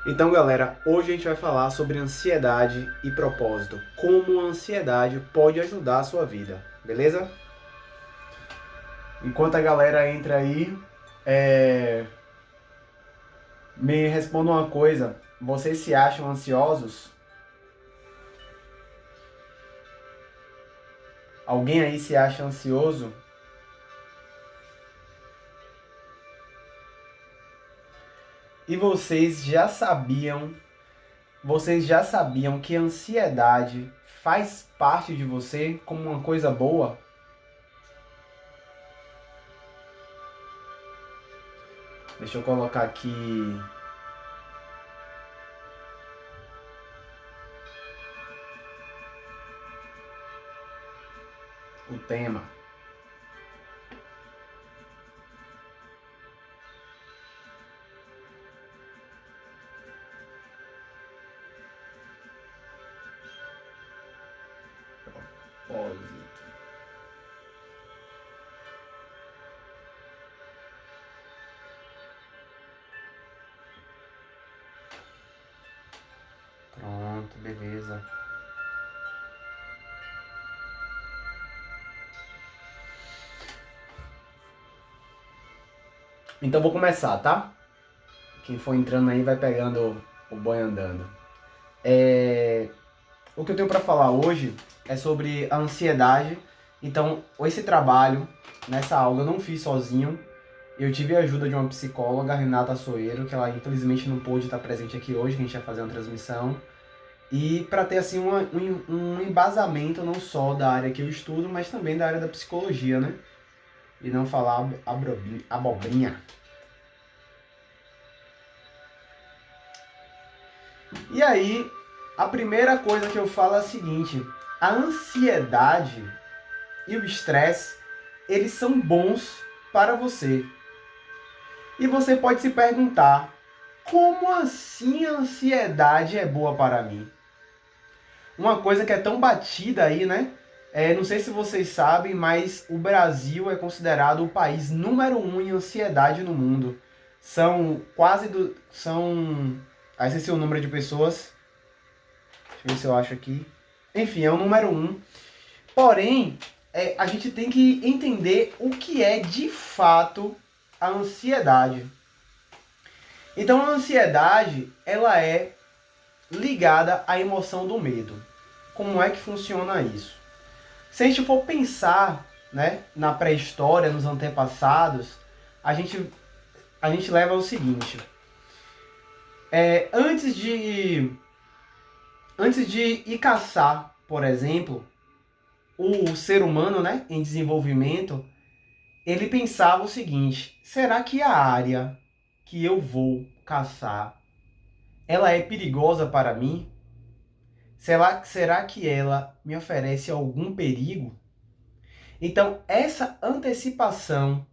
Então, galera, hoje a gente vai falar sobre ansiedade e propósito. Como a ansiedade pode ajudar a sua vida, beleza? Enquanto a galera entra aí, me responda uma coisa. Vocês se acham ansiosos? Alguém aí se acha ansioso? E vocês já sabiam que a ansiedade faz parte de você como uma coisa boa? Deixa eu colocar aqui o tema. Propósito. Pronto, beleza. Então vou começar, tá? Quem for entrando aí vai pegando o boi andando. O que eu tenho para falar hoje é sobre a ansiedade. Então, esse trabalho, nessa aula, eu não fiz sozinho. Eu tive a ajuda de uma psicóloga, Renata Soeiro, que ela infelizmente não pôde estar presente aqui hoje, que a gente ia fazer uma transmissão. E para ter assim um embasamento não só da área que eu estudo, mas também da área da psicologia, né? E não falar abobrinha. E aí, a primeira coisa que eu falo é a seguinte: a ansiedade e o estresse, eles são bons para você. E você pode se perguntar, como assim a ansiedade é boa para mim? Uma coisa que é tão batida aí, né? Não sei se vocês sabem, mas o Brasil é considerado o país número 1 em ansiedade no mundo. São quase do. São. Aí esqueci o número de pessoas. Deixa eu ver se eu acho aqui. Enfim, é o número 1. Porém, a gente tem que entender o que é de fato a ansiedade. Então, a ansiedade, ela é ligada à emoção do medo. Como é que funciona isso? Se a gente for pensar, né, na pré-história, nos antepassados, a gente leva ao seguinte: antes de ir caçar, por exemplo, o ser humano, né, em desenvolvimento, ele pensava o seguinte: será que a área que eu vou caçar, ela é perigosa para mim? Será que ela me oferece algum perigo? Então, essa antecipação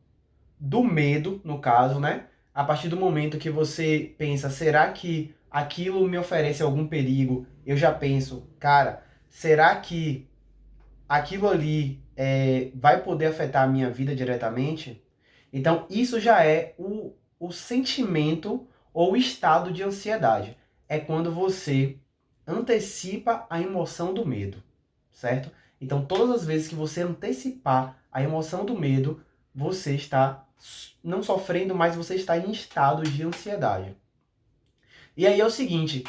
do medo, no caso, né? A partir do momento que você pensa, será que aquilo me oferece algum perigo? Eu já penso, cara, será que aquilo ali vai poder afetar a minha vida diretamente? Então, isso já é o sentimento ou o estado de ansiedade. É quando você antecipa a emoção do medo, certo? Então, todas as vezes que você antecipar a emoção do medo, você está não sofrendo, mas você está em estado de ansiedade. E aí é o seguinte,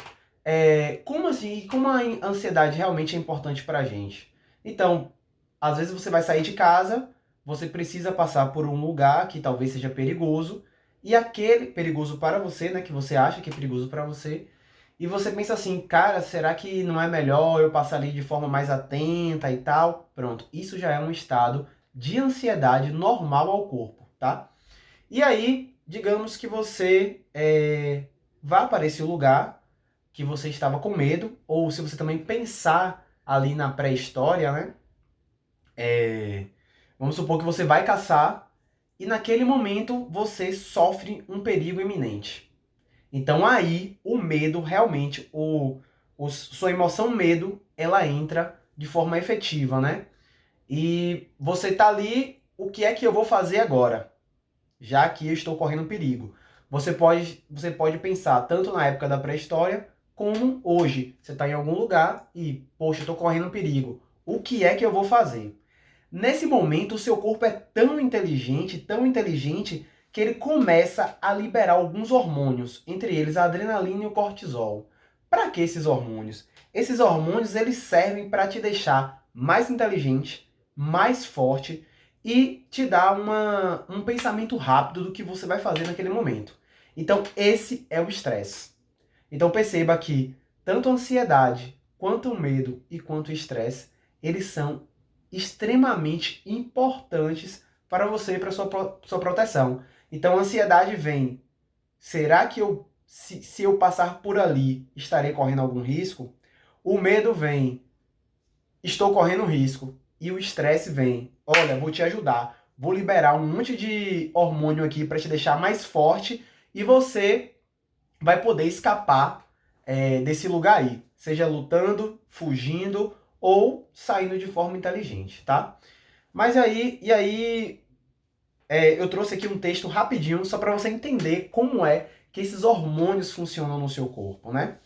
como assim, como a ansiedade realmente é importante pra gente? Então, às vezes você vai sair de casa, você precisa passar por um lugar que talvez seja perigoso, e aquele perigoso para você, né, que você acha que é perigoso para você, e você pensa assim, cara, será que não é melhor eu passar ali de forma mais atenta e tal? Pronto, isso já é um estado de ansiedade normal ao corpo, tá? E aí, digamos que você vá para esse lugar que você estava com medo, ou se você também pensar ali na pré-história, né? Vamos supor que você vai caçar e naquele momento você sofre um perigo iminente. Então aí o medo realmente, sua emoção medo, ela entra de forma efetiva, né? E você tá ali, o que é que eu vou fazer agora? Já que eu estou correndo perigo. Você pode pensar tanto na época da pré-história como hoje. Você está em algum lugar e, poxa, eu estou correndo perigo. O que é que eu vou fazer? Nesse momento, o seu corpo é tão inteligente, que ele começa a liberar alguns hormônios, entre eles a adrenalina e o cortisol. Para que esses hormônios? Esses hormônios eles servem para te deixar mais inteligente, mais forte e te dar um pensamento rápido do que você vai fazer naquele momento. Então, esse é o estresse. Então, perceba que tanto a ansiedade, quanto o medo e quanto o estresse, eles são extremamente importantes para você e para sua proteção. Então, a ansiedade vem, será que se eu passar por ali, estarei correndo algum risco? O medo vem, estou correndo risco. E o estresse vem, olha, vou te ajudar, vou liberar um monte de hormônio aqui para te deixar mais forte e você vai poder escapar desse lugar aí, seja lutando, fugindo ou saindo de forma inteligente, tá? Mas aí, eu trouxe aqui um texto rapidinho só para você entender como é que esses hormônios funcionam no seu corpo, né?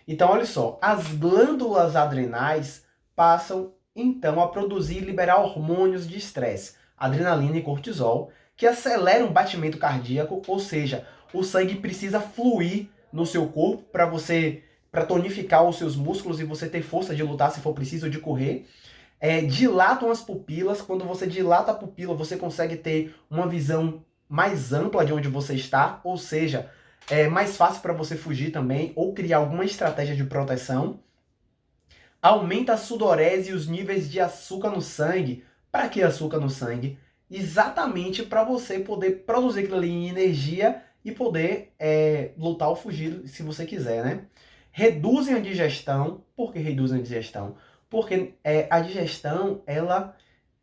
Então, olha só, as glândulas adrenais passam então a produzir e liberar hormônios de estresse, adrenalina e cortisol, que aceleram o batimento cardíaco, ou seja, o sangue precisa fluir no seu corpo para tonificar os seus músculos e você ter força de lutar se for preciso, de correr. Dilatam as pupilas. Quando você dilata a pupila, você consegue ter uma visão mais ampla de onde você está, ou seja, é mais fácil para você fugir também ou criar alguma estratégia de proteção. Aumenta a sudorese e os níveis de açúcar no sangue. Para que açúcar no sangue? Exatamente para você poder produzir aquilo ali em energia e poder lutar ou fugir se você quiser, né? Reduzem a digestão. Por que reduzem a digestão? Porque a digestão, ela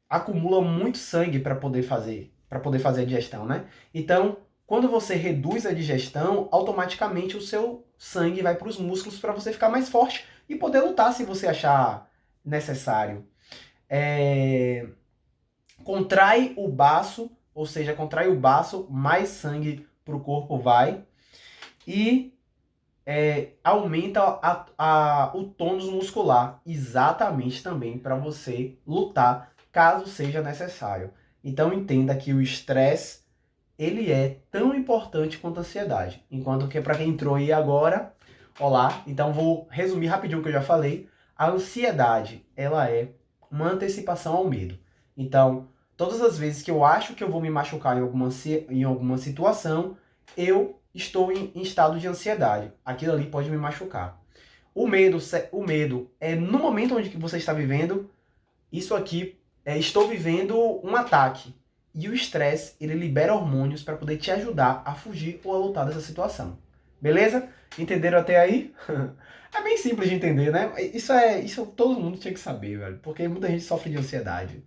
acumula muito sangue para poder fazer a digestão, né? Então, quando você reduz a digestão, automaticamente o seu sangue vai para os músculos para você ficar mais forte e poder lutar se você achar necessário. Contrai o baço, ou seja, contrai o baço, mais sangue para o corpo vai. E aumenta o tônus muscular, exatamente também para você lutar, caso seja necessário. Então entenda que o estresse, ele é tão importante quanto a ansiedade. Enquanto que para quem entrou aí agora, olá, então vou resumir rapidinho o que eu já falei. A ansiedade, ela é uma antecipação ao medo. Então, todas as vezes que eu acho que eu vou me machucar em alguma situação, eu estou em estado de ansiedade. Aquilo ali pode me machucar. O medo é no momento onde você está vivendo, isso aqui, estou vivendo um ataque. E o estresse, ele libera hormônios para poder te ajudar a fugir ou a lutar dessa situação. Beleza? Entenderam até aí? É bem simples de entender, né? Isso todo mundo tinha que saber, velho. Porque muita gente sofre de ansiedade.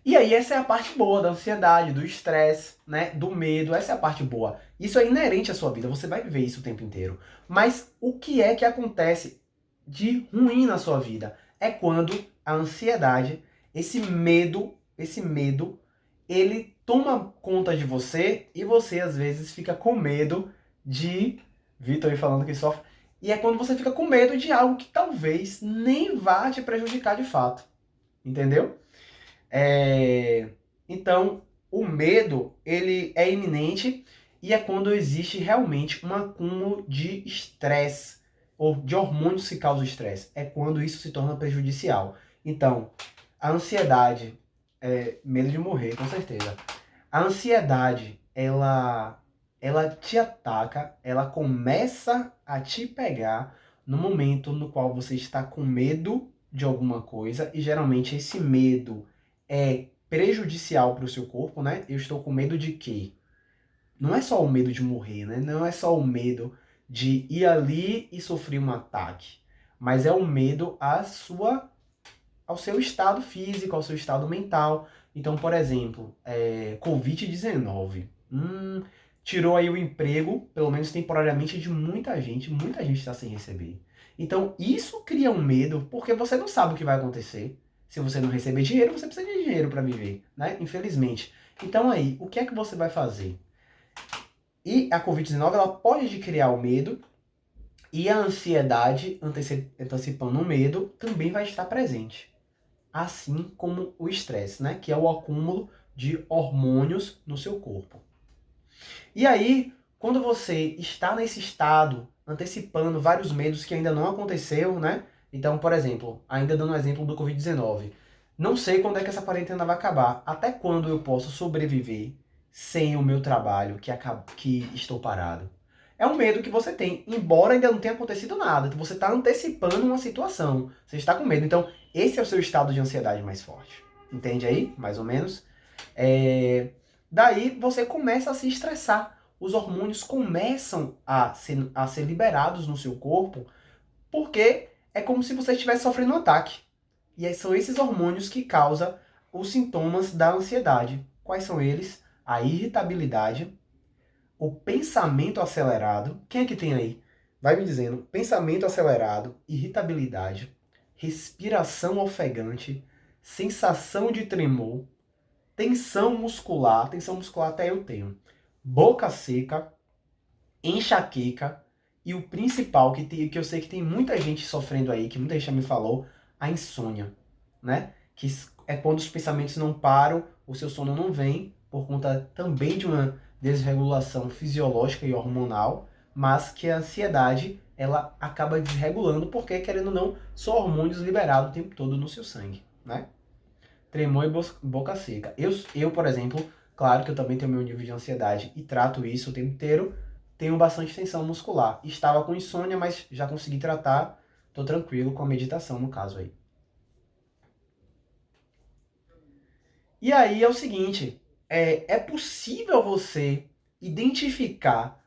E aí essa é a parte boa da ansiedade, do estresse, né? Do medo. Essa é a parte boa. Isso é inerente à sua vida. Você vai viver isso o tempo inteiro. Mas o que é que acontece de ruim na sua vida? É quando a ansiedade, esse medo, ele toma conta de você e você às vezes fica com medo de... Vitor aí falando que sofre. E é quando você fica com medo de algo que talvez nem vá te prejudicar de fato. Entendeu? Então, o medo, ele é iminente e é quando existe realmente um acúmulo de estresse ou de hormônios que causam estresse. É quando isso se torna prejudicial. Então, a ansiedade, medo de morrer, com certeza. A ansiedade, ela te ataca, ela começa a te pegar no momento no qual você está com medo de alguma coisa e geralmente esse medo é prejudicial para o seu corpo, né? Eu estou com medo de quê? Não é só o medo de morrer, né? Não é só o medo de ir ali e sofrer um ataque, mas é o medo ao seu estado físico, ao seu estado mental. Então, por exemplo, Covid-19. Tirou aí o emprego, pelo menos temporariamente, de muita gente está sem receber. Então, isso cria um medo, porque você não sabe o que vai acontecer. Se você não receber dinheiro, você precisa de dinheiro para viver, né? Infelizmente. Então aí, o que é que você vai fazer? E a Covid-19 ela pode criar o medo, e a ansiedade, antecipando o medo, também vai estar presente. Assim como o estresse, né? Que é o acúmulo de hormônios no seu corpo. E aí, quando você está nesse estado, antecipando vários medos que ainda não aconteceu, né? Então, por exemplo, ainda dando um exemplo do Covid-19. Não sei quando é que essa quarentena vai acabar. Até quando eu posso sobreviver sem o meu trabalho, que estou parado? É um medo que você tem, embora ainda não tenha acontecido nada. Você está antecipando uma situação. Você está com medo. Então, esse é o seu estado de ansiedade mais forte. Entende aí, mais ou menos? Daí você começa a se estressar. Os hormônios começam a ser liberados no seu corpo, porque é como se você estivesse sofrendo um ataque. E aí são esses hormônios que causam os sintomas da ansiedade. Quais são eles? A irritabilidade, o pensamento acelerado. Quem é que tem aí? Vai me dizendo. Pensamento acelerado, irritabilidade, respiração ofegante, sensação de tremor, tensão muscular até eu tenho, boca seca, enxaqueca e o principal que eu sei que tem muita gente sofrendo aí, que muita gente já me falou, a insônia, né? Que é quando os pensamentos não param, o seu sono não vem, por conta também de uma desregulação fisiológica e hormonal, mas que a ansiedade ela acaba desregulando porque, querendo ou não, são hormônios liberados o tempo todo no seu sangue, né? Tremor e boca seca. Por exemplo, claro que eu também tenho meu nível de ansiedade e trato isso o tempo inteiro, tenho bastante tensão muscular. Estava com insônia, mas já consegui tratar, tô tranquilo com a meditação no caso aí. E aí é o seguinte, é possível você identificar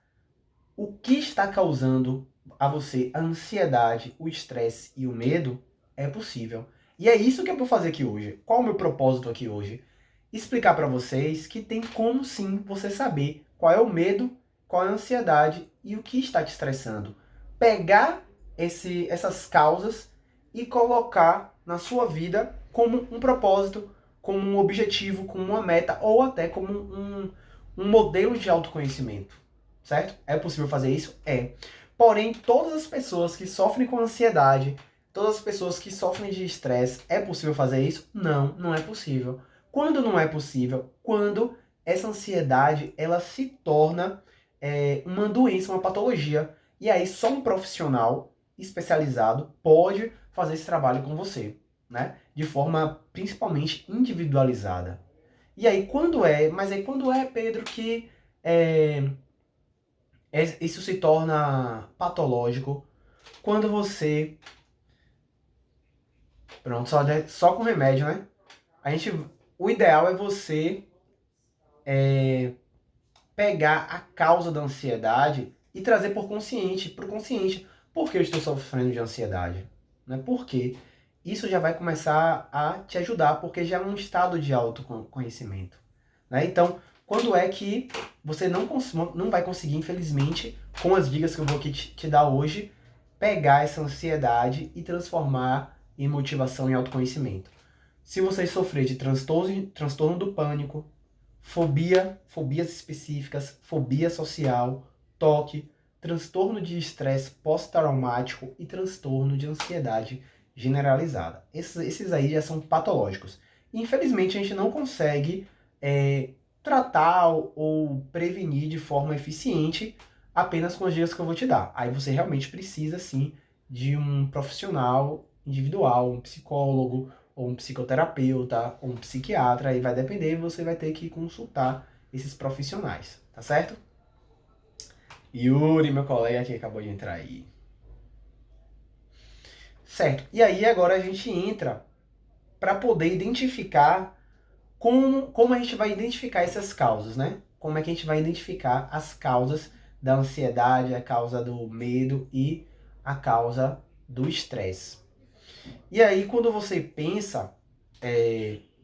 o que está causando a você a ansiedade, o estresse e o medo? É possível. E é isso que eu vou fazer aqui hoje. Qual é o meu propósito aqui hoje? Explicar para vocês que tem como sim você saber qual é o medo, qual é a ansiedade e o que está te estressando. Pegar essas causas e colocar na sua vida como um propósito, como um objetivo, como uma meta ou até como um modelo de autoconhecimento. Certo? É possível fazer isso? É. Porém, todas as pessoas que sofrem com ansiedade, todas as pessoas que sofrem de estresse, é possível fazer isso? Não, não é possível. Quando não é possível? Quando essa ansiedade ela se torna uma doença, uma patologia. E aí só um profissional especializado pode fazer esse trabalho com você, né? De forma principalmente individualizada. E aí quando é? Mas aí quando é, Pedro, que isso se torna patológico quando você... Pronto, só com remédio, né? O ideal é você pegar a causa da ansiedade e trazer pro consciente. Por que eu estou sofrendo de ansiedade? Né? Por quê? Isso já vai começar a te ajudar, porque já é um estado de autoconhecimento. Né? Então, quando é que você não vai conseguir, infelizmente, com as dicas que eu vou aqui te dar hoje, pegar essa ansiedade e transformar em motivação e autoconhecimento? Se você sofrer de transtorno do pânico, fobias específicas, fobia social, toque, transtorno de estresse pós-traumático e transtorno de ansiedade generalizada. Esses aí já são patológicos. Infelizmente, a gente não consegue tratar ou prevenir de forma eficiente apenas com as dicas que eu vou te dar. Aí você realmente precisa, sim, de um profissional individual, um psicólogo, ou um psicoterapeuta, ou um psiquiatra, aí vai depender e você vai ter que consultar esses profissionais, tá certo? Yuri, meu colega que acabou de entrar aí. Certo, e aí agora a gente entra para poder identificar como a gente vai identificar essas causas, né? Como é que a gente vai identificar as causas da ansiedade, a causa do medo e a causa do estresse. E aí, quando você pensa,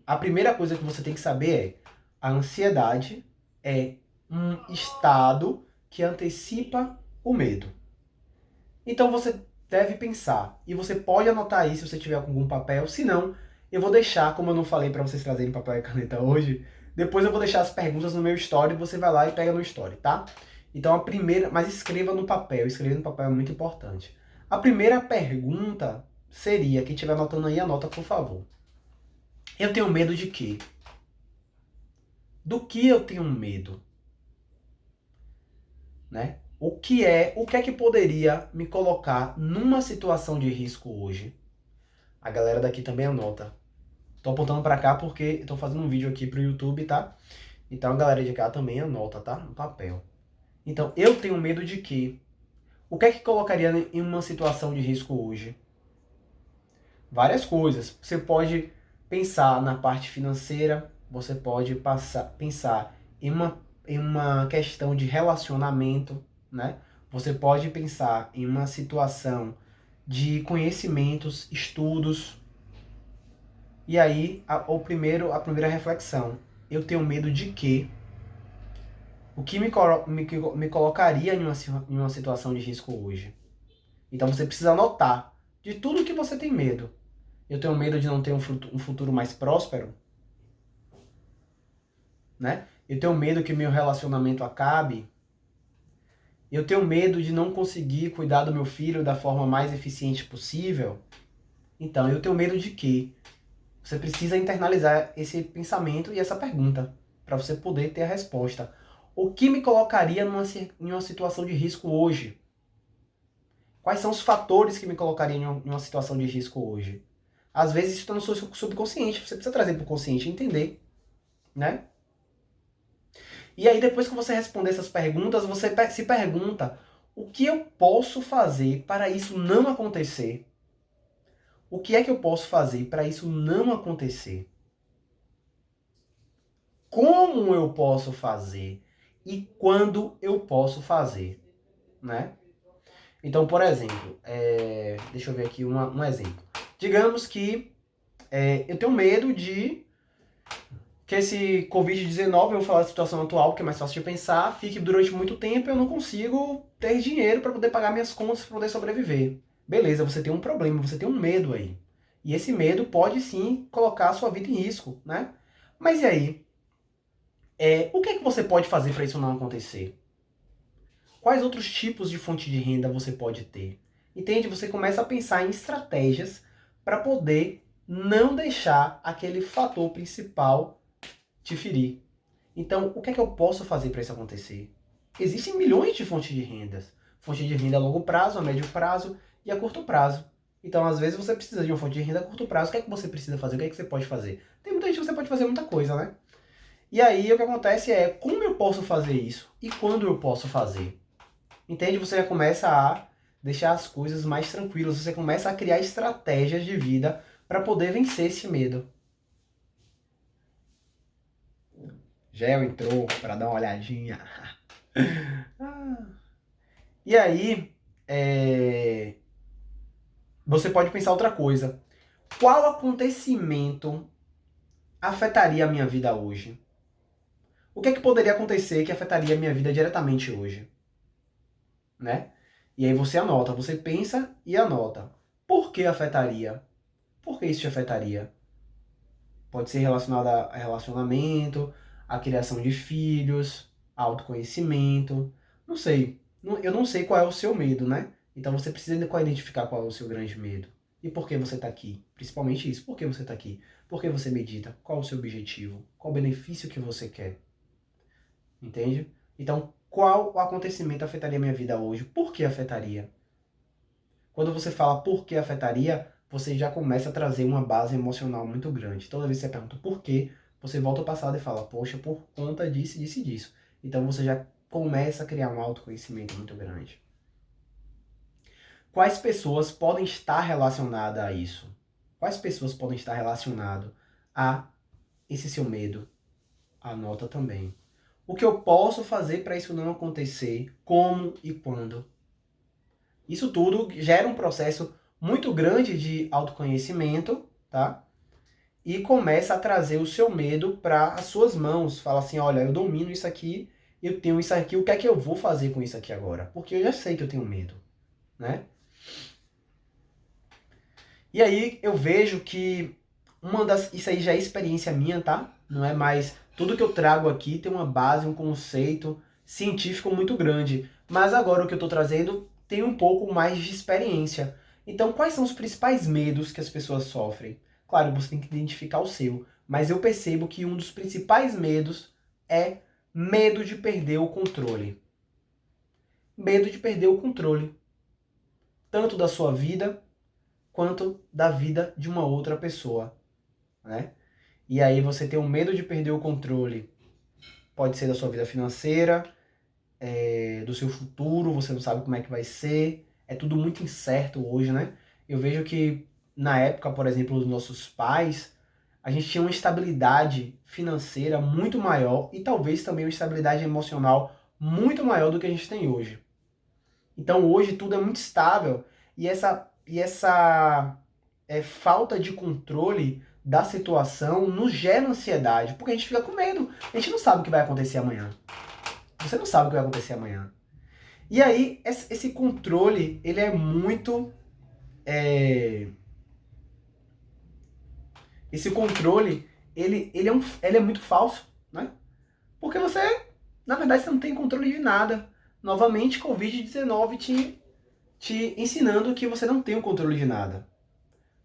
a primeira coisa que você tem que saber é a ansiedade é um estado que antecipa o medo. Então você deve pensar, e você pode anotar aí se você tiver com algum papel, se não, eu vou deixar, como eu não falei para vocês trazerem papel e caneta hoje, depois eu vou deixar as perguntas no meu story, você vai lá e pega no story, tá? Então a primeira, mas escreva no papel é muito importante. A primeira pergunta seria, quem estiver anotando aí, anota por favor. Eu tenho medo de quê? Do que eu tenho medo? Né? O que é que poderia me colocar numa situação de risco hoje? A galera daqui também anota. Tô apontando para cá porque eu tô fazendo um vídeo aqui pro YouTube, tá? Então a galera de cá também anota, tá? No papel. Então, eu tenho medo de quê? O que é que colocaria em uma situação de risco hoje? Várias coisas. Você pode pensar na parte financeira, você pode pensar em uma questão de relacionamento, né? Você pode pensar em uma situação de conhecimentos, estudos. E aí, a primeira reflexão. Eu tenho medo de quê? O que me colocaria em uma situação de risco hoje? Então você precisa anotar de tudo que você tem medo. Eu tenho medo de não ter um futuro mais próspero, né? Eu tenho medo que meu relacionamento acabe. Eu tenho medo de não conseguir cuidar do meu filho da forma mais eficiente possível. Então, eu tenho medo de quê? Você precisa internalizar esse pensamento e essa pergunta para você poder ter a resposta. O que me colocaria em uma situação de risco hoje? Quais são os fatores que me colocariam em uma situação de risco hoje? Às vezes isso está no seu subconsciente, você precisa trazer para o consciente e entender, né? E aí depois que você responder essas perguntas, você se pergunta: o que eu posso fazer para isso não acontecer? O que é que eu posso fazer para isso não acontecer? Como eu posso fazer? E quando eu posso fazer, né? Então, por exemplo, deixa eu ver aqui um exemplo. Digamos que eu tenho medo de que esse Covid-19, eu vou falar da situação atual, que é mais fácil de pensar, fique durante muito tempo e eu não consigo ter dinheiro para poder pagar minhas contas, para poder sobreviver. Beleza, você tem um problema, você tem um medo aí. E esse medo pode sim colocar a sua vida em risco, né? Mas e aí? O que é que você pode fazer para isso não acontecer? Quais outros tipos de fonte de renda você pode ter? Entende? Você começa a pensar em estratégias para poder não deixar aquele fator principal te ferir. Então, o que é que eu posso fazer para isso acontecer? Existem milhões de fontes de rendas. Fonte de renda a longo prazo, a médio prazo e a curto prazo. Então, às vezes, você precisa de uma fonte de renda a curto prazo. O que é que você precisa fazer? O que é que você pode fazer? Tem muita gente que você pode fazer muita coisa, né? E aí, o que acontece é como eu posso fazer isso e quando eu posso fazer. Entende? Você já começa a deixar as coisas mais tranquilas. Você começa a criar estratégias de vida para poder vencer esse medo. Gel entrou para dar uma olhadinha. E aí, você pode pensar outra coisa. Qual acontecimento afetaria a minha vida hoje? O que é que poderia acontecer que afetaria a minha vida diretamente hoje? Né? E aí você anota, você pensa e anota. Por que afetaria? Por que isso te afetaria? Pode ser relacionado a relacionamento, a criação de filhos, autoconhecimento. Não sei. Eu não sei qual é o seu medo, né? Então você precisa identificar qual é o seu grande medo. E por que você está aqui? Principalmente isso. Por que você está aqui? Por que você medita? Qual o seu objetivo? Qual o benefício que você quer? Entende? Então, qual o acontecimento afetaria a minha vida hoje? Por que afetaria? Quando você fala por que afetaria, você já começa a trazer uma base emocional muito grande. Toda vez que você pergunta por quê, você volta ao passado e fala, poxa, por conta disso, disso e disso. Então você já começa a criar um autoconhecimento muito grande. Quais pessoas podem estar relacionadas a isso? Quais pessoas podem estar relacionadas a esse seu medo? Anota também. O que eu posso fazer para isso não acontecer? Como e quando? Isso tudo gera um processo muito grande de autoconhecimento, tá? E começa a trazer o seu medo para as suas mãos. Fala assim, olha, eu domino isso aqui, eu tenho isso aqui, o que é que eu vou fazer com isso aqui agora? Porque eu já sei que eu tenho medo, né? E aí eu vejo que isso aí já é experiência minha, tá? Não é mais tudo que eu trago aqui tem uma base, um conceito científico muito grande. Mas agora o que eu estou trazendo tem um pouco mais de experiência. Então, quais são os principais medos que as pessoas sofrem? Claro, você tem que identificar o seu, mas eu percebo que um dos principais medos é medo de perder o controle. Medo de perder o controle, tanto da sua vida quanto da vida de uma outra pessoa, né? E aí você tem um medo de perder o controle. Pode ser da sua vida financeira, do seu futuro, você não sabe como é que vai ser. É tudo muito incerto hoje, né? Eu vejo que na época, por exemplo, dos nossos pais, a gente tinha uma estabilidade financeira muito maior e talvez também uma estabilidade emocional muito maior do que a gente tem hoje. Então hoje tudo é muito estável e essa falta de controle da situação nos gera ansiedade, porque a gente fica com medo. A gente não sabe o que vai acontecer amanhã. Você não sabe o que vai acontecer amanhã. E aí, esse controle, ele é muito... Esse controle, ele é muito falso, né? Porque você, na verdade, você não tem controle de nada. Novamente, Covid-19 te ensinando que você não tem o controle de nada.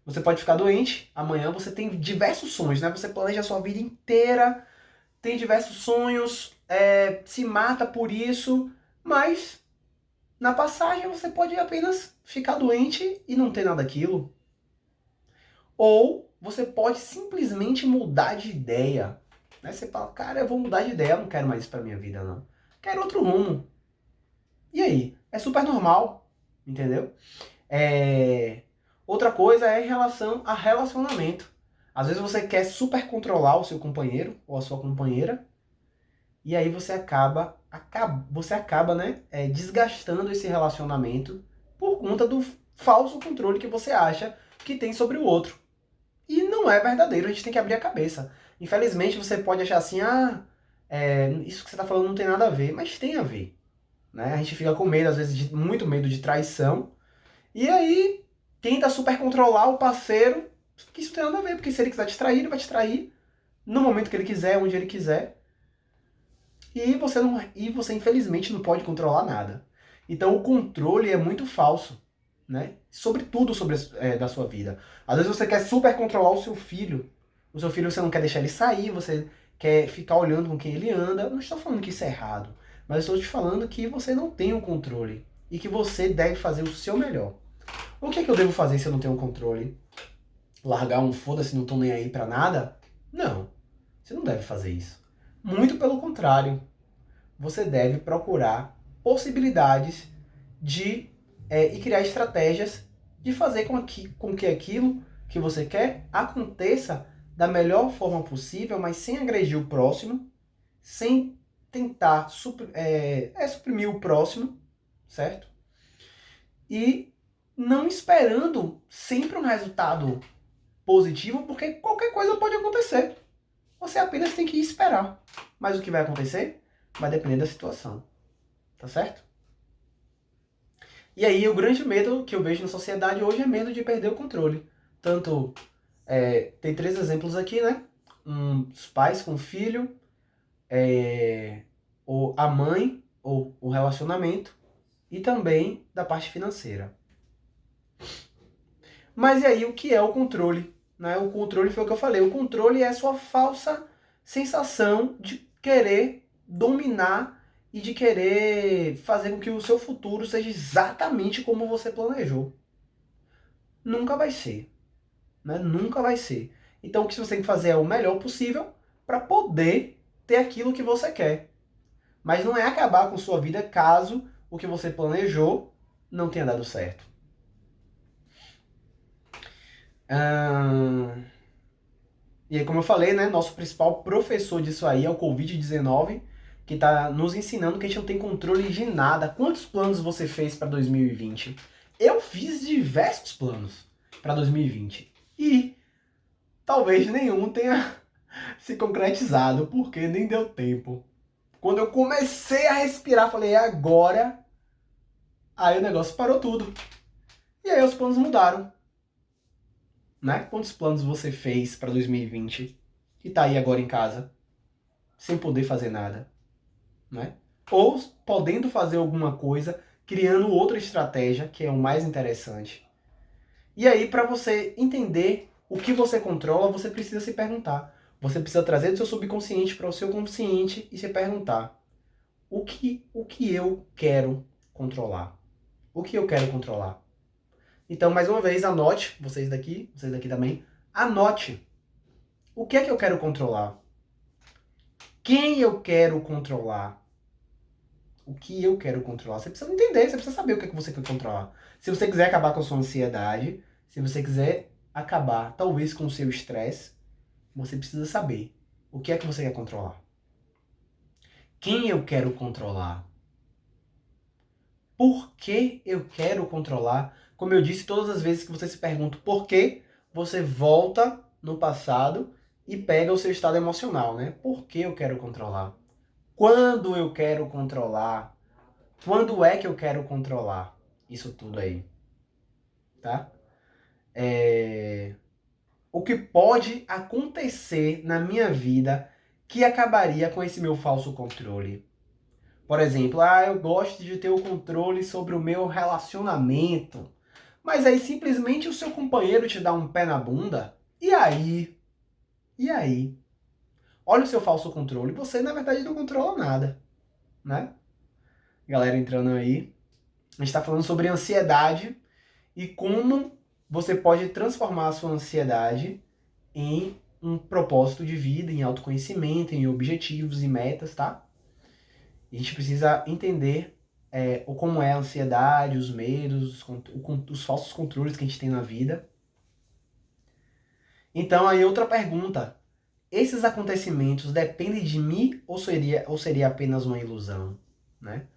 Você pode ficar doente, amanhã você tem diversos sonhos, né? Você planeja a sua vida inteira, tem diversos sonhos, se mata por isso, mas na passagem você pode apenas ficar doente e não ter nada daquilo. Ou você pode simplesmente mudar de ideia. Né? Você fala, cara, eu vou mudar de ideia, eu não quero mais isso pra minha vida, não. Quero outro rumo. E aí? É super normal, entendeu? Outra coisa é em relação a relacionamento. Às vezes você quer super controlar o seu companheiro ou a sua companheira, e aí você acaba né, desgastando esse relacionamento por conta do falso controle que você acha que tem sobre o outro. E não é verdadeiro, a gente tem que abrir a cabeça. Infelizmente você pode achar assim, isso que você está falando não tem nada a ver, mas tem a ver. Né? A gente fica com medo, às vezes, muito medo de traição, e aí tenta super controlar o parceiro, que isso tem nada a ver, porque se ele quiser te trair, ele vai te trair no momento que ele quiser, onde ele quiser. E você infelizmente não pode controlar nada. Então o controle é muito falso, né? Sobre tudo da sua vida. Às vezes você quer super controlar o seu filho. O seu filho você não quer deixar ele sair, você quer ficar olhando com quem ele anda. Não estou falando que isso é errado, mas estou te falando que você não tem o controle e que você deve fazer o seu melhor. O que é que eu devo fazer se eu não tenho controle? Largar um foda-se, não tô nem aí pra nada? Não, você não deve fazer isso. Muito pelo contrário, você deve procurar possibilidades e criar estratégias de fazer com que aquilo que você quer aconteça da melhor forma possível, mas sem agredir o próximo, sem tentar suprimir o próximo, certo? E não esperando sempre um resultado positivo, porque qualquer coisa pode acontecer. Você apenas tem que esperar. Mas o que vai acontecer vai depender da situação. Tá certo? E aí o grande medo que eu vejo na sociedade hoje é medo de perder o controle. Tanto, tem 3 exemplos aqui, né? Os pais com o filho, ou a mãe, ou o relacionamento, e também da parte financeira. Mas e aí o que é o controle? Né? O controle foi o que eu falei. O controle é a sua falsa sensação de querer dominar e de querer fazer com que o seu futuro seja exatamente como você planejou. Nunca vai ser. Né? Nunca vai ser. Então o que você tem que fazer é o melhor possível para poder ter aquilo que você quer. Mas não é acabar com sua vida caso o que você planejou não tenha dado certo. E aí, como eu falei, né, nosso principal professor disso aí é o Covid-19, que está nos ensinando que a gente não tem controle de nada. Quantos planos você fez para 2020? Eu fiz diversos planos para 2020 e talvez nenhum tenha se concretizado, porque nem deu tempo. Quando eu comecei a respirar, falei, é agora. Aí o negócio parou tudo. E aí os planos mudaram. Né? Quantos planos você fez para 2020 e tá aí agora em casa, sem poder fazer nada, né? ou podendo fazer alguma coisa, criando outra estratégia, que é o mais interessante. E aí, para você entender o que você controla, você precisa se perguntar. Você precisa trazer do seu subconsciente para o seu consciente e se perguntar: o que eu quero controlar? O que eu quero controlar? Então, mais uma vez, anote, vocês daqui também, anote. O que é que eu quero controlar? Quem eu quero controlar? O que eu quero controlar? Você precisa entender, você precisa saber o que é que você quer controlar. Se você quiser acabar com a sua ansiedade, se você quiser acabar, talvez, com o seu estresse, você precisa saber o que é que você quer controlar. Quem eu quero controlar? Por que eu quero controlar? Como eu disse, todas as vezes que você se pergunta por quê, você volta no passado e pega o seu estado emocional, né? Por que eu quero controlar? Quando eu quero controlar? Quando é que eu quero controlar isso tudo aí? Tá? O que pode acontecer na minha vida que acabaria com esse meu falso controle? Por exemplo, eu gosto de ter o controle sobre o meu relacionamento. Mas aí simplesmente o seu companheiro te dá um pé na bunda. E aí? E aí? Olha o seu falso controle. Você, na verdade, não controla nada, né? Galera entrando aí. A gente está falando sobre ansiedade e como você pode transformar a sua ansiedade em um propósito de vida, em autoconhecimento, em objetivos e metas, tá? E a gente precisa entender como é a ansiedade, os medos, os falsos controles que a gente tem na vida. Então, aí outra pergunta. Esses acontecimentos dependem de mim ou seria apenas uma ilusão? Né?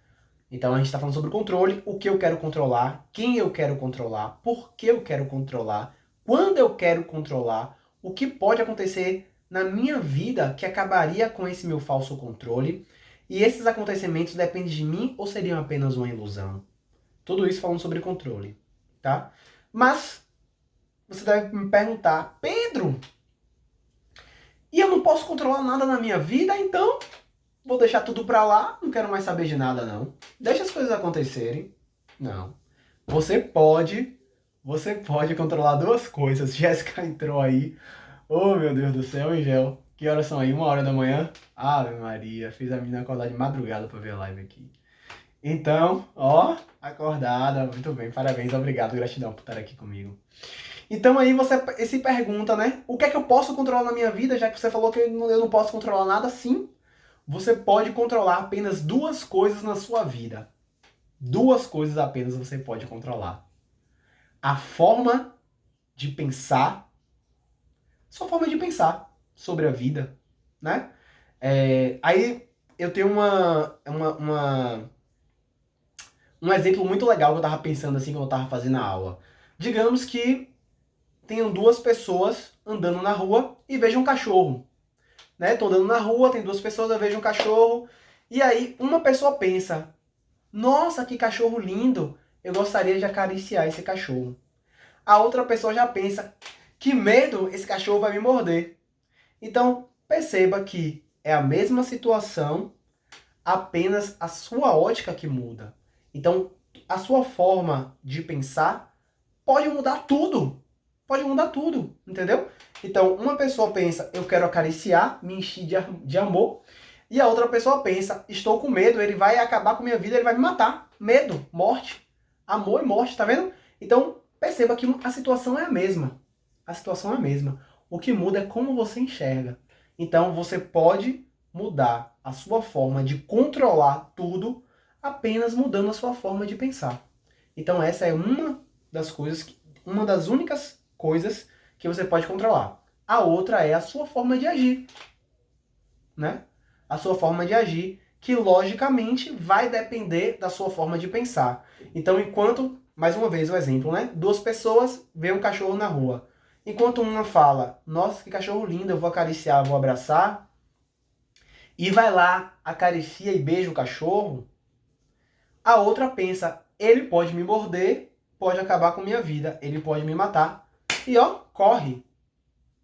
Então, a gente está falando sobre o controle, o que eu quero controlar, quem eu quero controlar, por que eu quero controlar, quando eu quero controlar, o que pode acontecer na minha vida que acabaria com esse meu falso controle. E esses acontecimentos dependem de mim ou seriam apenas uma ilusão? Tudo isso falando sobre controle, tá? Mas você deve me perguntar, Pedro, e eu não posso controlar nada na minha vida, então vou deixar tudo pra lá, não quero mais saber de nada não. Deixa as coisas acontecerem. Não. Você pode controlar duas coisas. Jéssica entrou aí. Oh, meu Deus do céu, Angel. Que horas são aí? 1h da manhã? Ave Maria, fiz a menina acordar de madrugada pra ver a live aqui. Então, ó, acordada, muito bem, parabéns, obrigado, gratidão por estar aqui comigo. Então aí você se pergunta, né? O que é que eu posso controlar na minha vida, já que você falou que eu não posso controlar nada? Sim, você pode controlar apenas duas coisas na sua vida. Duas coisas apenas você pode controlar. A forma de pensar, sua forma de pensar sobre a vida, né? Aí eu tenho um exemplo muito legal que eu tava pensando assim quando eu tava fazendo a aula. Digamos que tenham duas pessoas andando na rua e vejam um cachorro. Né? Tô andando na rua, tem duas pessoas, eu vejo um cachorro. E aí uma pessoa pensa, nossa, que cachorro lindo, eu gostaria de acariciar esse cachorro. A outra pessoa já pensa, que medo, esse cachorro vai me morder. Então, perceba que é a mesma situação, apenas a sua ótica que muda. Então, a sua forma de pensar pode mudar tudo. Pode mudar tudo, entendeu? Então, uma pessoa pensa, eu quero acariciar, me encher de amor. E a outra pessoa pensa, estou com medo, ele vai acabar com minha vida, ele vai me matar. Medo, morte, amor e morte, tá vendo? Então, perceba que a situação é a mesma. A situação é a mesma. O que muda é como você enxerga. Então, você pode mudar a sua forma de controlar tudo apenas mudando a sua forma de pensar. Então, essa é uma das únicas coisas que você pode controlar. A outra é a sua forma de agir, né? A sua forma de agir, que logicamente vai depender da sua forma de pensar. Então, enquanto, mais uma vez o exemplo, né? Duas pessoas veem um cachorro na rua. Enquanto uma fala, nossa, que cachorro lindo, eu vou acariciar, vou abraçar, e vai lá, acaricia e beija o cachorro, a outra pensa, ele pode me morder, pode acabar com minha vida, ele pode me matar, e ó, corre.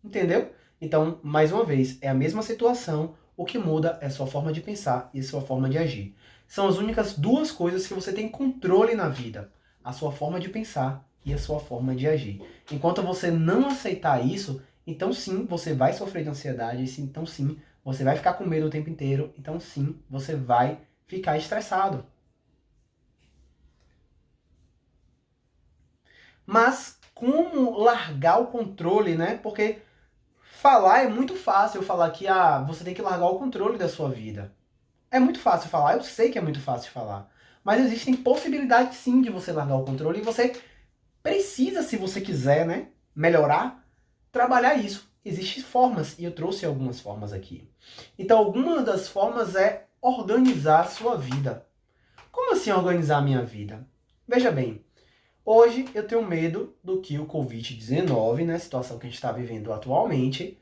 Entendeu? Então, mais uma vez, é a mesma situação, o que muda é sua forma de pensar e sua forma de agir. São as únicas duas coisas que você tem controle na vida. A sua forma de pensar e a sua forma de agir. Enquanto você não aceitar isso, então sim, você vai sofrer de ansiedade, então sim, você vai ficar com medo o tempo inteiro, então sim, você vai ficar estressado. Mas como largar o controle, né? Porque falar é muito fácil, eu falar que você tem que largar o controle da sua vida. É muito fácil falar, eu sei que é muito fácil falar. Mas existem possibilidades sim de você largar o controle e você precisa, se você quiser, né, melhorar, trabalhar isso. Existem formas, e eu trouxe algumas formas aqui. Então, algumas das formas é organizar a sua vida. Como assim organizar a minha vida? Veja bem, hoje eu tenho medo do que o Covid-19, né, a situação que a gente está vivendo atualmente,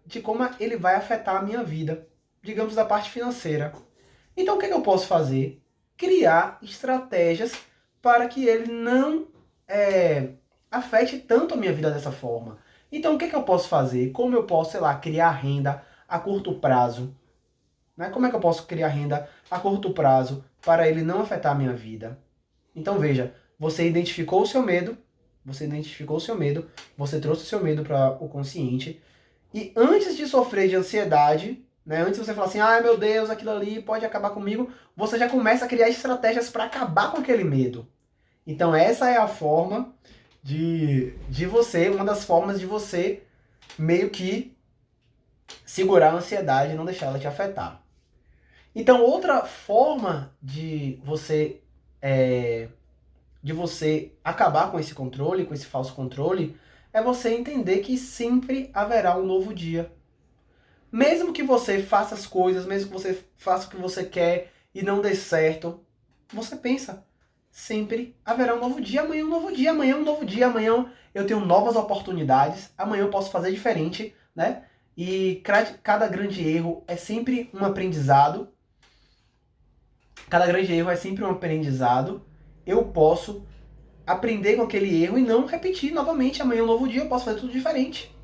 de como ele vai afetar a minha vida, digamos da parte financeira. Então o que eu posso fazer? Criar estratégias para que ele não afete tanto a minha vida dessa forma. Então o que eu posso fazer? Como eu posso, sei lá, criar renda a curto prazo? Né? Como é que eu posso criar renda a curto prazo para ele não afetar a minha vida? Então veja, você identificou o seu medo, você trouxe o seu medo para o consciente, e antes de sofrer de ansiedade, né, antes de você falar assim, ai meu Deus, aquilo ali pode acabar comigo, você já começa a criar estratégias para acabar com aquele medo. Então essa é a forma de você, uma das formas de você meio que segurar a ansiedade e não deixar ela te afetar. Então outra forma de você acabar com esse controle, com esse falso controle, é você entender que sempre haverá um novo dia. Mesmo que você faça as coisas, mesmo que você faça o que você quer e não dê certo, você pensa, sempre haverá um novo dia, amanhã é um novo dia, amanhã é um novo dia, amanhã eu tenho novas oportunidades, amanhã eu posso fazer diferente, né? E cada grande erro é sempre um aprendizado. Cada grande erro é sempre um aprendizado. Eu posso aprender com aquele erro e não repetir novamente. Amanhã é um novo dia, eu posso fazer tudo diferente.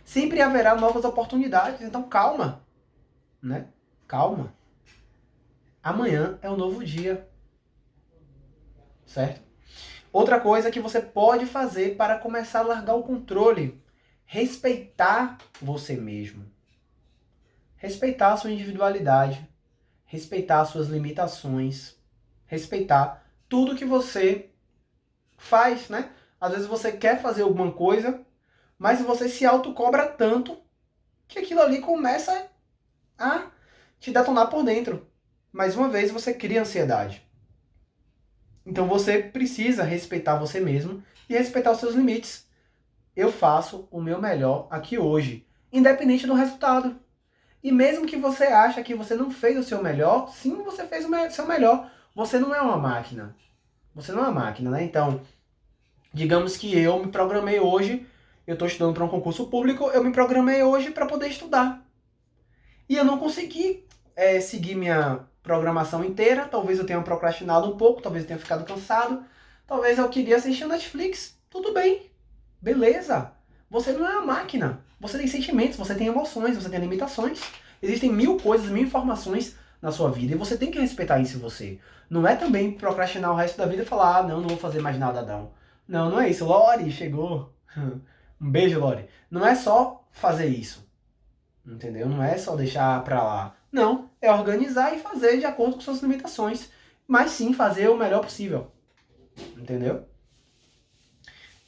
Sempre haverá novas oportunidades, então calma, né? Calma. Amanhã é um novo dia, certo? Outra coisa que você pode fazer para começar a largar o controle, respeitar você mesmo. Respeitar a sua individualidade, respeitar as suas limitações, respeitar tudo que você faz, né? Às vezes você quer fazer alguma coisa, mas você se autocobra tanto que aquilo ali começa a te detonar por dentro. Mais uma vez, você cria ansiedade. Então você precisa respeitar você mesmo e respeitar os seus limites. Eu faço o meu melhor aqui hoje, independente do resultado. E mesmo que você ache que você não fez o seu melhor, sim, você fez o seu melhor. Você não é uma máquina. Você não é uma máquina, né? Então, digamos que eu me programei hoje, eu estou estudando para um concurso público, eu me programei hoje para poder estudar. E eu não consegui seguir minha programação inteira, talvez eu tenha procrastinado um pouco, talvez eu tenha ficado cansado, talvez eu queria assistir Netflix. Tudo bem, beleza. Você não é uma máquina. Você tem sentimentos, você tem emoções, você tem limitações. Existem mil coisas, mil informações na sua vida e você tem que respeitar isso em você. Não é também procrastinar o resto da vida e falar, não vou fazer mais nada não. Não, não é isso. Lori, chegou. Um beijo, Lori. Não é só fazer isso. Entendeu? Não é só deixar pra lá. Não, é organizar e fazer de acordo com suas limitações. Mas sim fazer o melhor possível. Entendeu?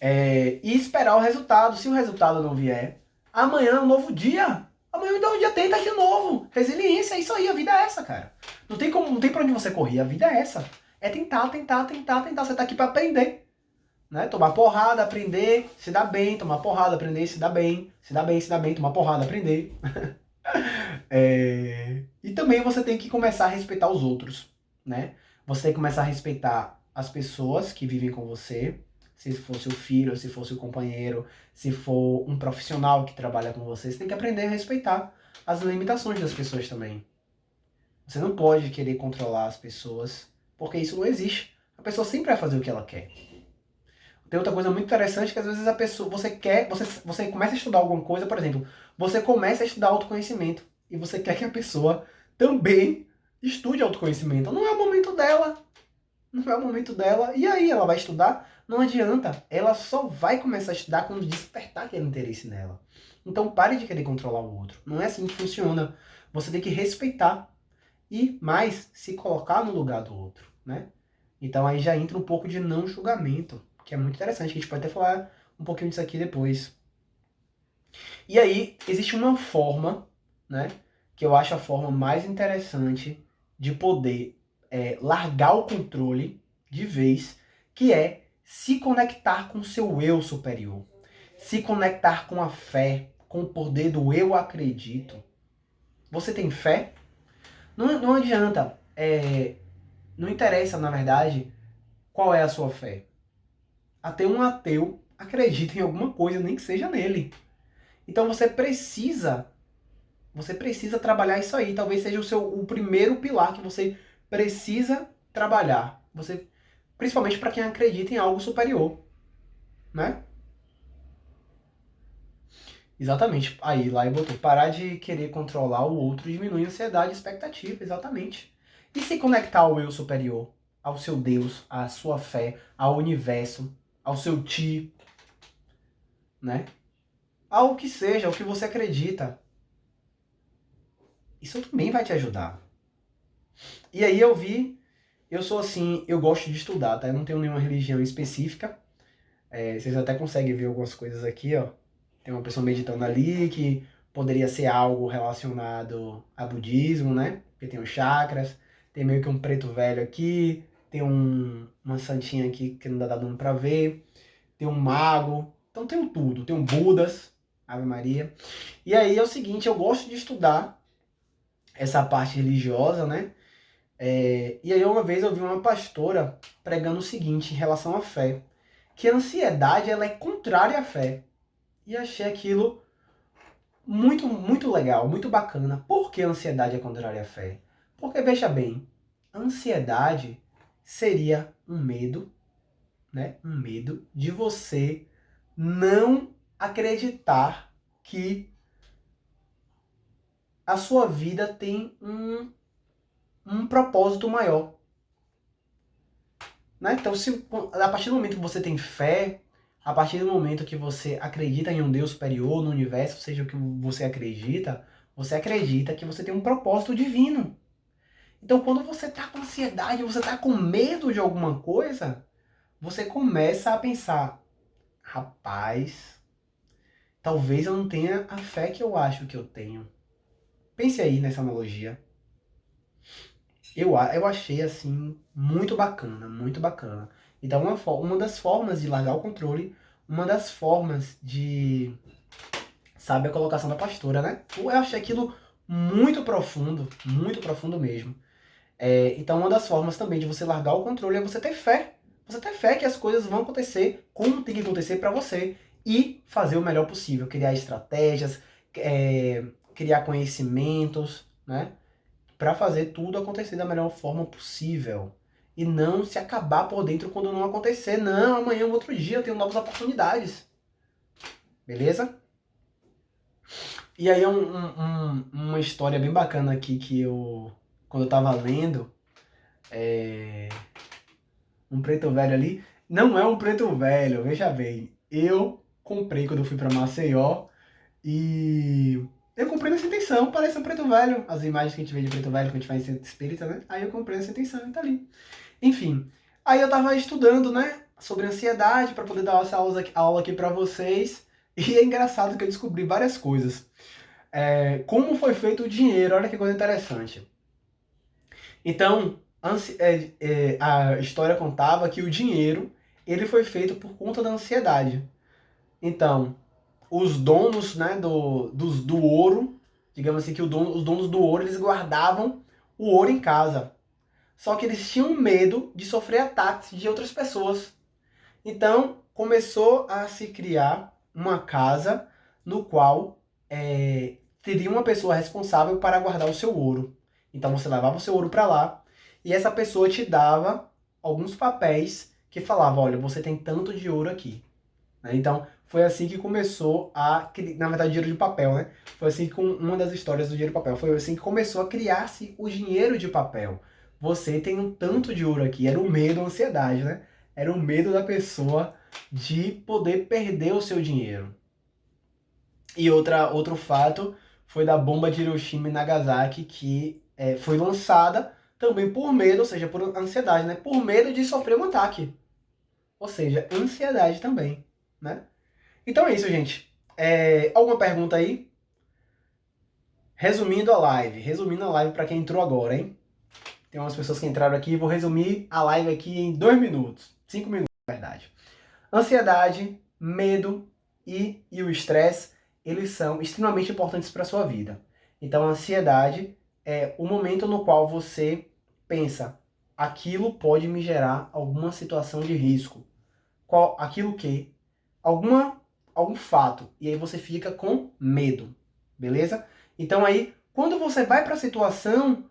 E esperar o resultado. Se o resultado não vier, amanhã é um novo dia. Amanhã é um novo dia, tenta de novo. Resiliência, é isso aí, a vida é essa, cara. Não tem pra onde você correr, a vida é essa. É tentar, tentar, tentar, tentar. Você tá aqui pra aprender. Né? Tomar porrada, aprender, se dar bem, tomar porrada, aprender, se dar bem, se dar bem, se dar bem, tomar porrada, aprender. E também você tem que começar a respeitar os outros, né? Você tem que começar a respeitar as pessoas que vivem com você, se for seu filho, se for seu companheiro, se for um profissional que trabalha com você, você tem que aprender a respeitar as limitações das pessoas também. Você não pode querer controlar as pessoas, porque isso não existe. A pessoa sempre vai fazer o que ela quer. Tem outra coisa muito interessante que às vezes a pessoa, você começa a estudar alguma coisa, por exemplo, você começa a estudar autoconhecimento e você quer que a pessoa também Estude autoconhecimento. Não é o momento dela. Não é o momento dela. E aí, ela vai estudar? Não adianta. Ela só vai começar a estudar quando despertar aquele interesse nela. Então, pare de querer controlar o outro. Não é assim que funciona. Você tem que respeitar e mais se colocar no lugar do outro, né? Então aí já entra um pouco de não julgamento, que é muito interessante, que a gente pode até falar um pouquinho disso aqui depois. E aí existe uma forma, né, que eu acho a forma mais interessante de poder largar o controle de vez, que é se conectar com o seu eu superior, se conectar com a fé, com o poder do eu acredito. Você tem fé? Não adianta, não interessa, na verdade, qual é a sua fé. Até um ateu acredita em alguma coisa, nem que seja nele. Então você precisa trabalhar isso aí. Talvez seja o primeiro pilar que você precisa trabalhar. Você, principalmente para quem acredita em algo superior, né? Exatamente. Aí, lá e botou. Parar de querer controlar o outro diminui a ansiedade e expectativa. Exatamente. E se conectar ao eu superior, ao seu Deus, à sua fé, ao universo, ao seu ti, né? Ao que seja, ao que você acredita. Isso também vai te ajudar. E aí eu sou assim, eu gosto de estudar, tá? Eu não tenho nenhuma religião específica. Vocês até conseguem ver algumas coisas aqui, ó. Tem uma pessoa meditando ali que poderia ser algo relacionado a budismo, né? Porque tem os chakras, tem meio que um preto velho aqui, tem uma santinha aqui que não dá dando pra ver, tem um mago, então tem um tudo, tem um Budas, Ave Maria. E aí é o seguinte, eu gosto de estudar essa parte religiosa, né? E aí uma vez eu vi uma pastora pregando o seguinte em relação à fé, que a ansiedade ela é contrária à fé. E achei aquilo muito, muito legal, muito bacana. Por que a ansiedade é contrária à fé? Porque, veja bem, a ansiedade seria um medo, né? Um medo de você não acreditar que a sua vida tem um propósito maior. Né? Então, a partir do momento que você tem fé, a partir do momento que você acredita em um Deus superior, no universo, seja o que você acredita que você tem um propósito divino. Então, quando você está com ansiedade, você está com medo de alguma coisa, você começa a pensar, rapaz, talvez eu não tenha a fé que eu acho que eu tenho. Pense aí nessa analogia. Eu achei, assim, muito bacana, muito bacana. Então, uma das formas de largar o controle, uma das formas de... Sabe a colocação da pastora, né? Eu achei aquilo muito profundo mesmo. Então, uma das formas também de você largar o controle é você ter fé. Você ter fé que as coisas vão acontecer como tem que acontecer para você. E fazer o melhor possível. Criar estratégias, criar conhecimentos, né? Para fazer tudo acontecer da melhor forma possível. E não se acabar por dentro quando não acontecer. Não, amanhã é um outro dia, eu tenho novas oportunidades. Beleza? E aí uma história bem bacana aqui que quando eu tava lendo, um preto velho ali, não é um preto velho, veja bem. Eu comprei quando eu fui para Maceió e eu comprei nessa intenção, parece um preto velho. As imagens que a gente vê de preto velho quando a gente vai em centro espírita, né? Aí eu comprei nessa intenção e tá ali. Enfim, aí eu tava estudando, né, sobre ansiedade para poder dar essa aula aqui para vocês. E é engraçado que eu descobri várias coisas. Como foi feito o dinheiro, olha que coisa interessante. Então, a história contava que o dinheiro ele foi feito por conta da ansiedade. Então, os donos, né, do ouro, digamos assim, que os donos do ouro, eles guardavam o ouro em casa. Só que eles tinham medo de sofrer ataques de outras pessoas. Então, começou a se criar uma casa no qual teria uma pessoa responsável para guardar o seu ouro. Então, você levava o seu ouro para lá e essa pessoa te dava alguns papéis que falavam, olha, você tem tanto de ouro aqui. Então, Foi assim que começou na verdade, o dinheiro de papel, né? Foi assim com uma das histórias do dinheiro de papel. Foi assim que começou a criar-se o dinheiro de papel. Você tem um tanto de ouro aqui. Era o medo, a ansiedade, né? Era o medo da pessoa de poder perder o seu dinheiro. E outro fato foi da bomba de Hiroshima e Nagasaki, que foi lançada também por medo, ou seja, por ansiedade, né? Por medo de sofrer um ataque. Ou seja, ansiedade também, né? Então é isso, gente. Alguma pergunta aí? Resumindo a live para quem entrou agora, hein? Tem umas pessoas que entraram aqui, vou resumir a live aqui em 2 minutos, 5 minutos, na verdade. Ansiedade, medo e o estresse, eles são extremamente importantes para a sua vida. Então a ansiedade é o momento no qual você pensa, aquilo pode me gerar alguma situação de risco. Aquilo que? Algum fato. E aí você fica com medo. Beleza? Então aí, quando você vai para a situação,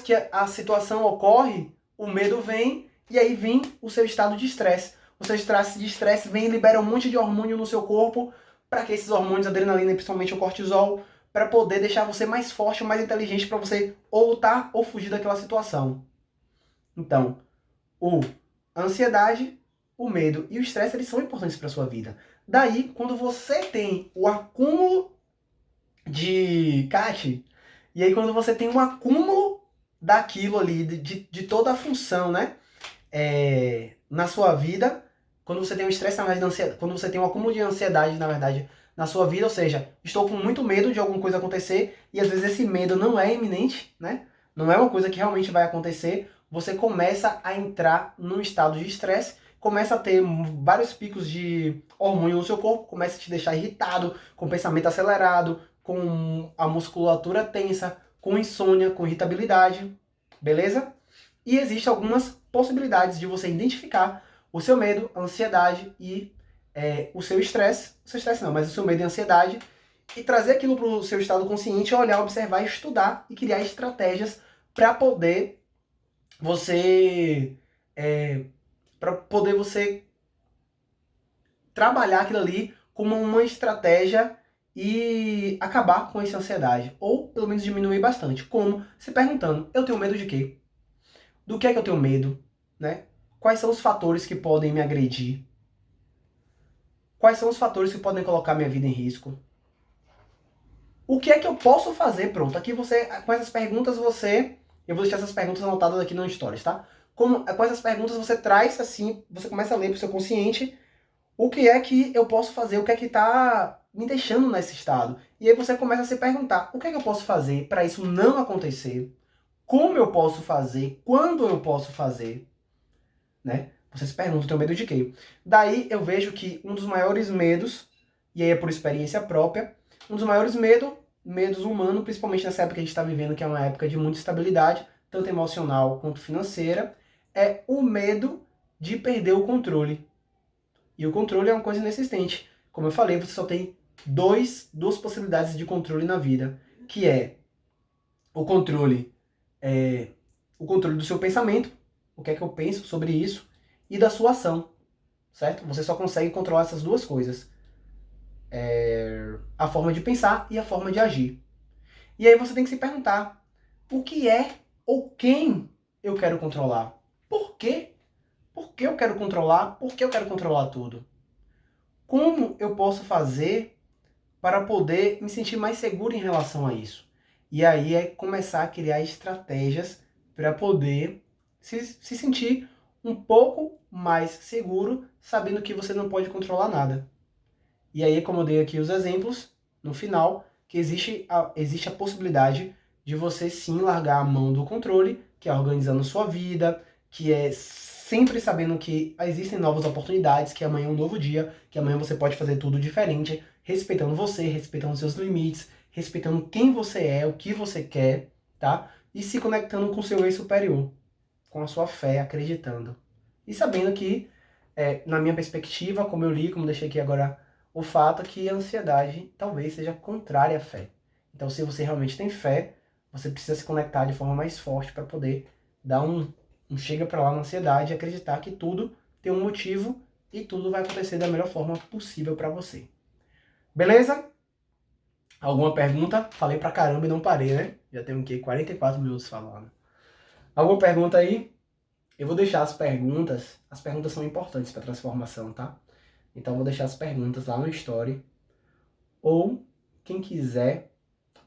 que a situação ocorre, o medo vem e aí vem o seu estado de estresse. O seu estado de estresse vem e libera um monte de hormônio no seu corpo, para que esses hormônios, adrenalina e principalmente o cortisol, para poder deixar você mais forte, mais inteligente para você ou lutar ou fugir daquela situação. Então, a ansiedade, o medo e o estresse, eles são importantes para sua vida. Daí, quando você tem o acúmulo de Kat, e aí quando você tem um acúmulo daquilo ali, de toda a função, né? Na sua vida, quando você tem um estresse, na verdade, ansiedade, quando você tem um acúmulo de ansiedade, na verdade, na sua vida, ou seja, estou com muito medo de alguma coisa acontecer, e às vezes esse medo não é iminente, né? Não é uma coisa que realmente vai acontecer, você começa a entrar num estado de estresse, começa a ter vários picos de hormônio no seu corpo, começa a te deixar irritado, com pensamento acelerado, com a musculatura tensa, com insônia, com irritabilidade, beleza? E existem algumas possibilidades de você identificar o seu medo, a ansiedade e o seu estresse. O seu estresse não, mas o seu medo e a ansiedade. E trazer aquilo para o seu estado consciente, olhar, observar, estudar e criar estratégias para poder você trabalhar aquilo ali como uma estratégia e acabar com essa ansiedade. Ou pelo menos diminuir bastante. Como? Se perguntando, eu tenho medo de quê? Do que é que eu tenho medo? Né? Quais são os fatores que podem me agredir? Quais são os fatores que podem colocar minha vida em risco? O que é que eu posso fazer? Pronto, aqui você, com essas perguntas eu vou deixar essas perguntas anotadas aqui no Stories, tá? Com essas perguntas você traz assim, você começa a ler pro seu consciente o que é que eu posso fazer, o que é que tá me deixando nesse estado. E aí você começa a se perguntar, o que é que eu posso fazer para isso não acontecer? Como eu posso fazer? Quando eu posso fazer? Né? Você se pergunta, eu tenho medo de quê? Daí eu vejo que um dos maiores medos, e aí é por experiência própria, um dos maiores medos humanos, principalmente nessa época que a gente está vivendo, que é uma época de muita instabilidade, tanto emocional quanto financeira, é o medo de perder o controle. E o controle é uma coisa inexistente. Como eu falei, você só tem duas possibilidades de controle na vida, que é o controle, o controle do seu pensamento, o que é que eu penso sobre isso, e da sua ação, certo? Você só consegue controlar essas duas coisas. A forma de pensar e a forma de agir. E aí você tem que se perguntar, o que é ou quem eu quero controlar? Por quê? Por que eu quero controlar? Por que eu quero controlar tudo? Como eu posso fazer para poder me sentir mais seguro em relação a isso? E aí é começar a criar estratégias para poder se sentir um pouco mais seguro, sabendo que você não pode controlar nada. E aí, como eu dei aqui os exemplos, no final, que existe a possibilidade de você sim largar a mão do controle, que é organizando sua vida, que é sempre sabendo que existem novas oportunidades, que amanhã é um novo dia, que amanhã você pode fazer tudo diferente, respeitando você, respeitando seus limites, respeitando quem você é, o que você quer, tá? E se conectando com o seu eu superior, com a sua fé, acreditando. E sabendo que, na minha perspectiva, como eu li, como deixei aqui agora, o fato é que a ansiedade talvez seja contrária à fé. Então, se você realmente tem fé, você precisa se conectar de forma mais forte para poder dar um chega para lá na ansiedade e acreditar que tudo tem um motivo e tudo vai acontecer da melhor forma possível para você. Beleza? Alguma pergunta? Falei pra caramba e não parei, né? Já tenho o quê? 44 minutos falando. Alguma pergunta aí? Eu vou deixar as perguntas são importantes para transformação, tá? Então eu vou deixar as perguntas lá no story. Ou quem quiser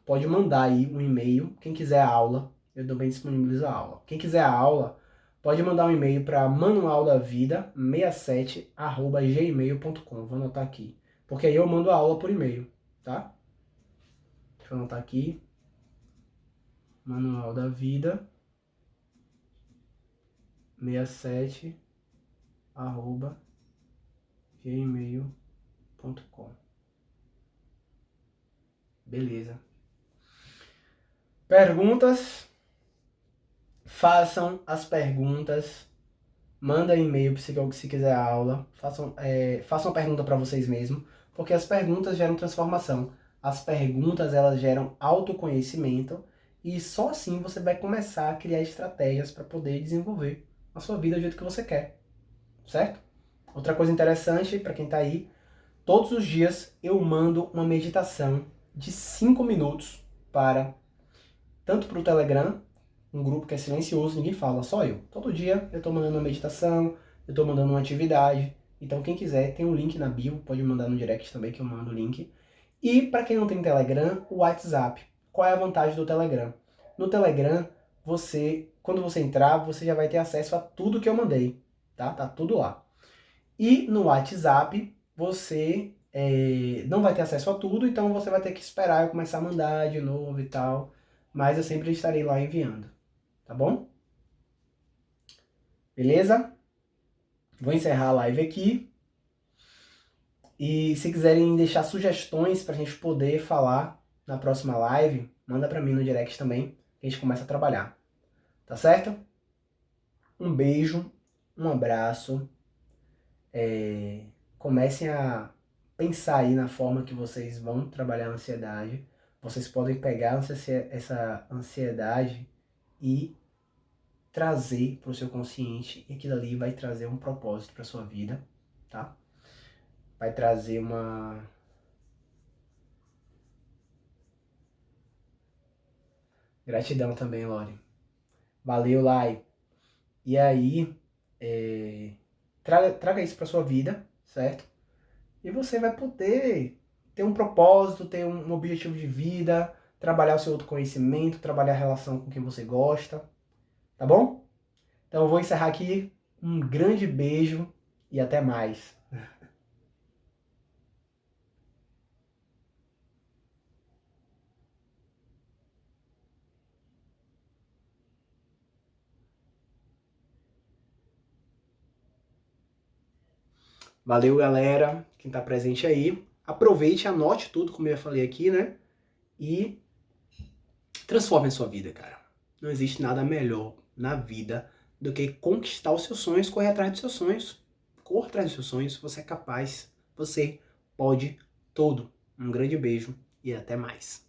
pode mandar aí um e-mail. Quem quiser a aula, eu também disponibilizo a aula. Quem quiser a aula, pode mandar um e-mail para manualdavida67@gmail.com. Vou anotar aqui, porque aí eu mando a aula por e-mail, tá? Deixa eu anotar aqui. manualdavida67@gmail.com. Beleza. Perguntas? Façam as perguntas. Manda e-mail se quiser a aula. Façam uma pergunta para vocês mesmos, porque as perguntas geram transformação. As perguntas, elas geram autoconhecimento e só assim você vai começar a criar estratégias para poder desenvolver a sua vida do jeito que você quer, certo? Outra coisa interessante para quem está aí, todos os dias eu mando uma meditação de 5 minutos tanto para o Telegram, um grupo que é silencioso, ninguém fala, só eu. Todo dia eu estou mandando uma meditação, eu estou mandando uma atividade. Então quem quiser, tem um link na bio, pode mandar no direct também que eu mando o link. E para quem não tem Telegram, o WhatsApp. Qual é a vantagem do Telegram? No Telegram, quando você entrar, você já vai ter acesso a tudo que eu mandei, tá? Tá tudo lá. E no WhatsApp, você não vai ter acesso a tudo, então você vai ter que esperar eu começar a mandar de novo e tal. Mas eu sempre estarei lá enviando, tá bom? Beleza? Vou encerrar a live aqui. E se quiserem deixar sugestões pra gente poder falar na próxima live, manda pra mim no direct também, que a gente começa a trabalhar. Tá certo? Um beijo, um abraço. Comecem a pensar aí na forma que vocês vão trabalhar a ansiedade. Vocês podem pegar essa ansiedade e trazer para o seu consciente, e aquilo ali vai trazer um propósito para sua vida, tá? Vai trazer uma... Gratidão também, Lore. Valeu, Lai. E aí, traga isso para sua vida, certo? E você vai poder ter um propósito, ter um objetivo de vida, trabalhar o seu autoconhecimento, trabalhar a relação com quem você gosta, tá bom? Então eu vou encerrar aqui. Um grande beijo e até mais. Valeu, galera, quem tá presente aí. Aproveite, anote tudo, como eu já falei aqui, né? E transforme a sua vida, cara. Não existe nada melhor na vida do que conquistar os seus sonhos, correr atrás dos seus sonhos. Corra atrás dos seus sonhos, você é capaz, você pode tudo. Um grande beijo e até mais.